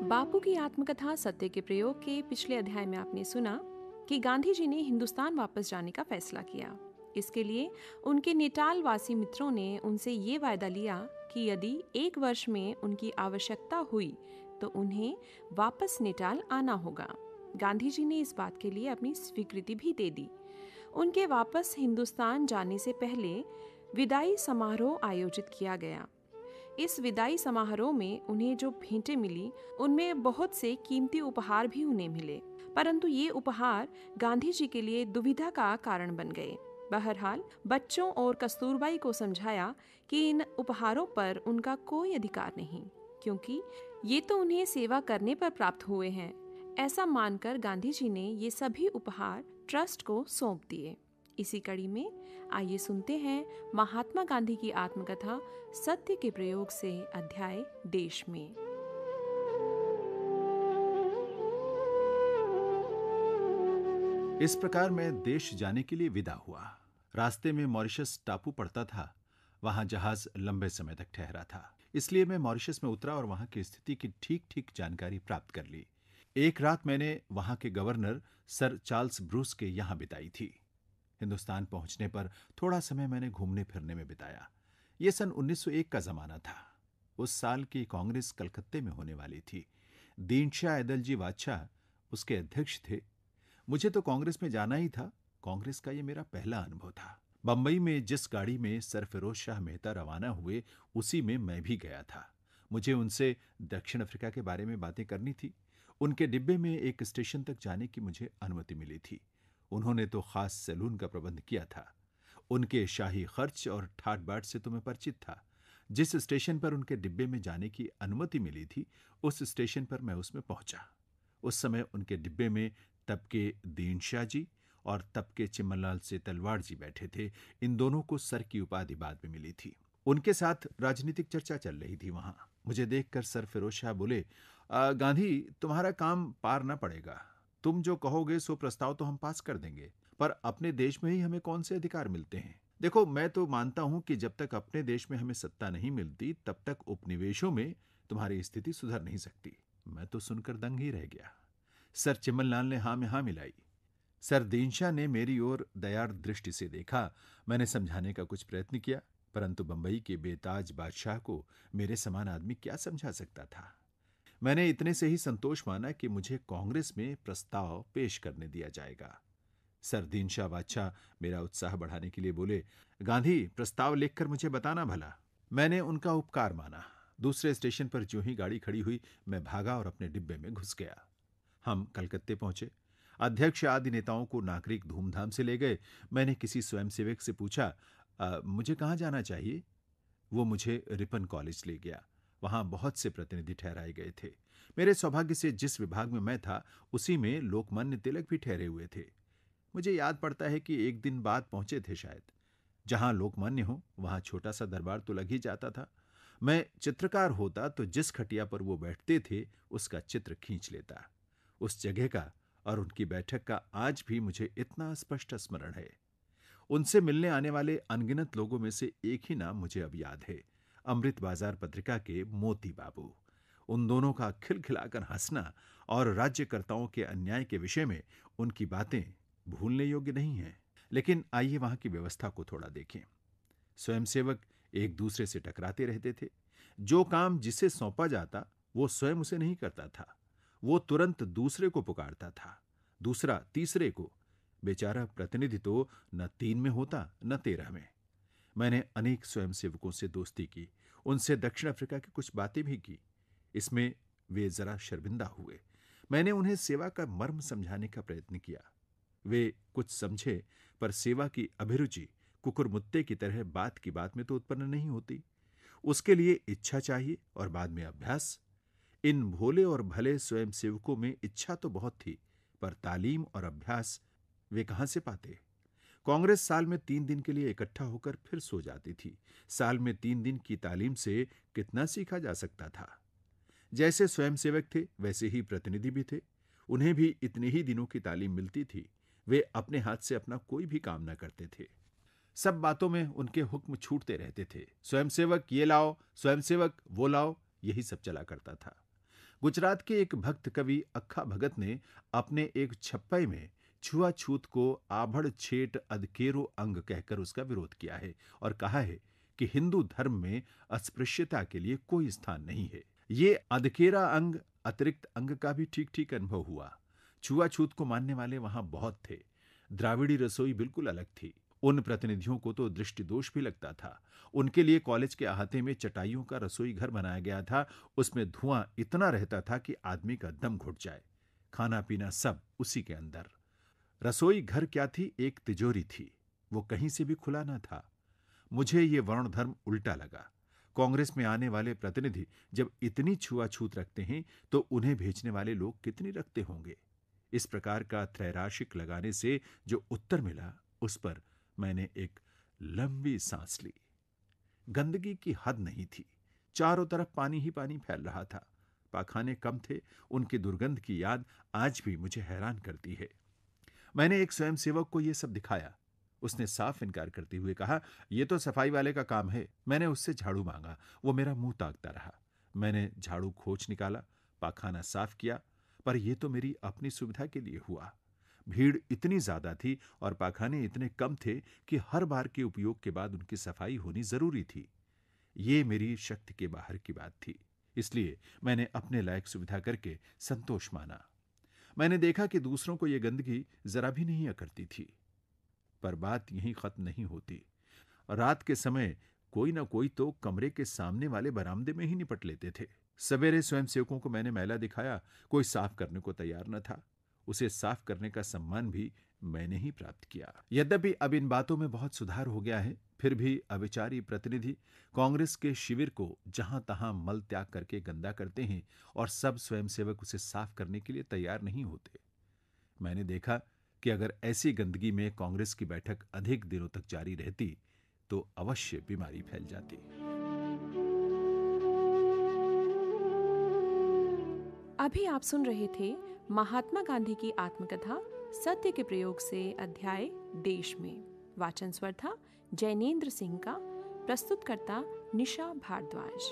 बापू की आत्मकथा सत्य के प्रयोग के पिछले अध्याय में आपने सुना कि गांधी जी ने हिंदुस्तान वापस जाने का फैसला किया। इसके लिए उनके नेटाल वासी मित्रों ने उनसे ये वायदा लिया कि यदि 1 वर्ष में उनकी आवश्यकता हुई तो उन्हें वापस नेटाल आना होगा। गांधी जी ने इस बात के लिए अपनी स्वीकृति भी दे दी। उनके वापस हिंदुस्तान जाने से पहले विदाई समारोह आयोजित किया गया। इस विदाई समारोह में उन्हें जो भेंटें मिली उनमें बहुत से कीमती उपहार भी उन्हें मिले, परंतु ये उपहार गांधी जी के लिए दुविधा का कारण बन गए। बहरहाल बच्चों और कस्तूरबाई को समझाया कि इन उपहारों पर उनका कोई अधिकार नहीं, क्योंकि ये तो उन्हें सेवा करने पर प्राप्त हुए हैं। ऐसा मानकर गांधी जी ने ये सभी उपहार ट्रस्ट को सौंप दिए। इसी कड़ी में आइए सुनते हैं महात्मा गांधी की आत्मकथा सत्य के प्रयोग से अध्याय देश में। इस प्रकार मैं देश जाने के लिए विदा हुआ। रास्ते में मॉरिशस टापू पड़ता था। वहां जहाज लंबे समय तक ठहरा था, इसलिए मैं मॉरिशस में उतरा और वहां की स्थिति की ठीक ठीक जानकारी प्राप्त कर ली। एक रात मैंने वहां के गवर्नर सर चार्ल्स ब्रूस के यहां बिताई थी। हिंदुस्तान पहुंचने पर थोड़ा समय मैंने घूमने फिरने में बिताया। यह सन 1901 का जमाना था। उस साल की कांग्रेस कलकत्ते में होने वाली थी। दीनशाह एदलजी बादशाह उसके अध्यक्ष थे। मुझे तो कांग्रेस में जाना ही था। कांग्रेस का यह मेरा पहला अनुभव था। बंबई में जिस गाड़ी में सर फिरोज शाह मेहता रवाना हुए, उसी में मैं भी गया था। मुझे उनसे दक्षिण अफ्रीका के बारे में बातें करनी थी। उनके डिब्बे में एक स्टेशन तक जाने की मुझे अनुमति मिली थी। उन्होंने तो खास सैलून का प्रबंध किया था। उनके शाही खर्च और ठाट बाट से तो मैं परिचित था। जिस स्टेशन पर उनके डिब्बे में जाने की अनुमति मिली थी, उस स्टेशन पर मैं उसमें पहुंचा। उस समय उनके डिब्बे में तब के दीनशाह जी और तब के चिम्मनलाल से तलवार जी बैठे थे। इन दोनों को सर की उपाधि बाद में मिली थी। उनके साथ राजनीतिक चर्चा चल रही थी वहां। मुझे देखकर सर फिरोज शाह बोले, गांधी, तुम्हारा काम पार न पड़ेगा। तुम जो कहोगे सो प्रस्ताव तो हम पास कर देंगे, पर अपने देश में ही हमें कौन से अधिकार मिलते हैं? देखो, मैं तो मानता हूं कि जब तक अपने देश में हमें सत्ता नहीं मिलती, तब तक उपनिवेशों में तुम्हारी स्थिति सुधर नहीं सकती। मैं तो सुनकर दंग ही रह गया। सर चिम्मनलाल ने हाँ में हाँ मिलाई। सर दीनशाह ने मेरी ओर दयार्द दृष्टि से देखा। मैंने समझाने का कुछ प्रयत्न किया, परंतु बंबई के बेताज बादशाह को मेरे समान आदमी क्या समझा सकता था। मैंने इतने से ही संतोष माना कि मुझे कांग्रेस में प्रस्ताव पेश करने दिया जाएगा। सर दीनशाह बादशाह मेरा उत्साह बढ़ाने के लिए बोले, गांधी, प्रस्ताव लिखकर मुझे बताना भला। मैंने उनका उपकार माना। दूसरे स्टेशन पर जो ही गाड़ी खड़ी हुई, मैं भागा और अपने डिब्बे में घुस गया। हम कलकत्ते पहुंचे। अध्यक्ष आदि नेताओं को नागरिक धूमधाम से ले गए। मैंने किसी स्वयंसेवक से पूछा, मुझे कहाँ जाना चाहिए? वो मुझे रिपन कॉलेज ले गया। वहां बहुत से प्रतिनिधि ठहराए गए थे। मेरे सौभाग्य से जिस विभाग में मैं था, उसी में लोकमान्य तिलक भी ठहरे हुए थे। मुझे याद पड़ता है कि एक दिन बाद पहुंचे थे शायद। जहां लोकमान्य हो, वहां छोटा सा दरबार तो लग ही जाता था। मैं चित्रकार होता तो जिस खटिया पर वो बैठते थे, उसका चित्र खींच लेता। उस जगह का और उनकी बैठक का आज भी मुझे इतना स्पष्ट स्मरण है। उनसे मिलने आने वाले अनगिनत लोगों में से एक ही नाम मुझे अब याद है, अमृत बाजार पत्रिका के मोती बाबू। उन दोनों का खिलखिलाकर हंसना और राज्यकर्ताओं के अन्याय के विषय में उनकी बातें भूलने योग्य नहीं हैं। लेकिन आइए वहां की व्यवस्था को थोड़ा देखें। स्वयंसेवक एक दूसरे से टकराते रहते थे। जो काम जिसे सौंपा जाता, वो स्वयं उसे नहीं करता था। वो तुरंत दूसरे को पुकारता था, दूसरा तीसरे को। बेचारा प्रतिनिधि तो न 3 में होता, न 13 में। मैंने अनेक स्वयंसेवकों से दोस्ती की, उनसे दक्षिण अफ्रीका की कुछ बातें भी की। इसमें वे जरा शर्मिंदा हुए। मैंने उन्हें सेवा का मर्म समझाने का प्रयत्न किया। वे कुछ समझे, पर सेवा की अभिरुचि कुकुरमुत्ते की तरह बात की बात में तो उत्पन्न नहीं होती। उसके लिए इच्छा चाहिए और बाद में अभ्यास। इन भोले और भले स्वयंसेवकों में इच्छा तो बहुत थी, पर तालीम और अभ्यास वे कहां से पाते? कांग्रेस साल में 3 दिन के लिए इकट्ठा होकर फिर सो जाती थी। साल में 3 दिन की तालीम से कितना सीखा जा सकता था? जैसे स्वयंसेवक थे, वैसे ही प्रतिनिधि भी थे। उन्हें भी इतने ही दिनों की तालीम मिलती थी। वे अपने हाथ से अपना कोई भी काम न करते थे। सब बातों में उनके हुक्म छूटते रहते थे। स्वयंसेवक ये लाओ, स्वयंसेवक वो लाओ, यही सब चला करता था। गुजरात के एक भक्त कवि अक्खा भगत ने अपने एक छप्पई में छुआछूत को आभड़ छेट अधकेरो अंग कहकर उसका विरोध किया है और कहा है कि हिंदू धर्म में अस्पृश्यता के लिए कोई स्थान नहीं है। ये अधकेरा अंग अतिरिक्त अंग का भी ठीक ठीक अनुभव हुआ। छुआछूत को मानने वाले वहां बहुत थे। द्राविड़ी रसोई बिल्कुल अलग थी। उन प्रतिनिधियों को तो दृष्टि दोष भी लगता था। उनके लिए कॉलेज के अहाते में चटाइयों का रसोई घर बनाया गया था। उसमें धुआं इतना रहता था कि आदमी का दम घुट जाए। खाना पीना सब उसी के अंदर। रसोई घर क्या थी? एक तिजोरी थी। वो कहीं से भी खुला ना था। मुझे ये वर्ण धर्म उल्टा लगा। कांग्रेस में आने वाले प्रतिनिधि जब इतनी छुआछूत रखते हैं तो उन्हें भेजने वाले लोग कितनी रखते होंगे। इस प्रकार का त्रैराशिक लगाने से जो उत्तर मिला उस पर मैंने एक लंबी सांस ली। गंदगी की हद नहीं थी। चारों तरफ पानी ही पानी फैल रहा था। पाखाने कम थे। उनकी दुर्गंध की याद आज भी मुझे हैरान करती है। मैंने एक स्वयंसेवक को यह सब दिखाया। उसने साफ इनकार करते हुए कहा, यह तो सफाई वाले का काम है। मैंने उससे झाड़ू मांगा। वो मेरा मुंह ताकता रहा। मैंने झाड़ू खोज निकाला, पाखाना साफ किया, पर यह तो मेरी अपनी सुविधा के लिए हुआ। भीड़ इतनी ज्यादा थी और पाखाने इतने कम थे कि हर बार के उपयोग के बाद उनकी सफाई होनी जरूरी थी। ये मेरी शक्ति के बाहर की बात थी। इसलिए मैंने अपने लायक सुविधा करके संतोष माना। मैंने देखा कि दूसरों को यह गंदगी जरा भी नहीं अखरती थी। पर बात यहीं खत्म नहीं होती। रात के समय कोई ना कोई तो कमरे के सामने वाले बरामदे में ही निपट लेते थे। सवेरे स्वयंसेवकों को मैंने मैला दिखाया, कोई साफ करने को तैयार न था। उसे साफ करने का सम्मान भी मैंने ही प्राप्त किया। यद्यपि अब इन बातों में बहुत सुधार हो गया है, फिर भी अविचारी प्रतिनिधि कांग्रेस के शिविर को जहां तहां मल त्याग करके गंदा करते हैं और सब स्वयंसेवक उसे साफ करने के लिए तैयार नहीं होते। मैंने देखा कि अगर ऐसी गंदगी में कांग्रेस की बैठक अधिक दिनों तक जारी रहती तो अवश्य बीमारी फैल जाती। अभी आप सुन रहे थे महात्मा गांधी की आत्मकथा सत्य के प्रयोग से अध्याय देश में। वाचन स्वर था जैनेन्द्र सिंह का। प्रस्तुतकर्ता निशा भारद्वाज।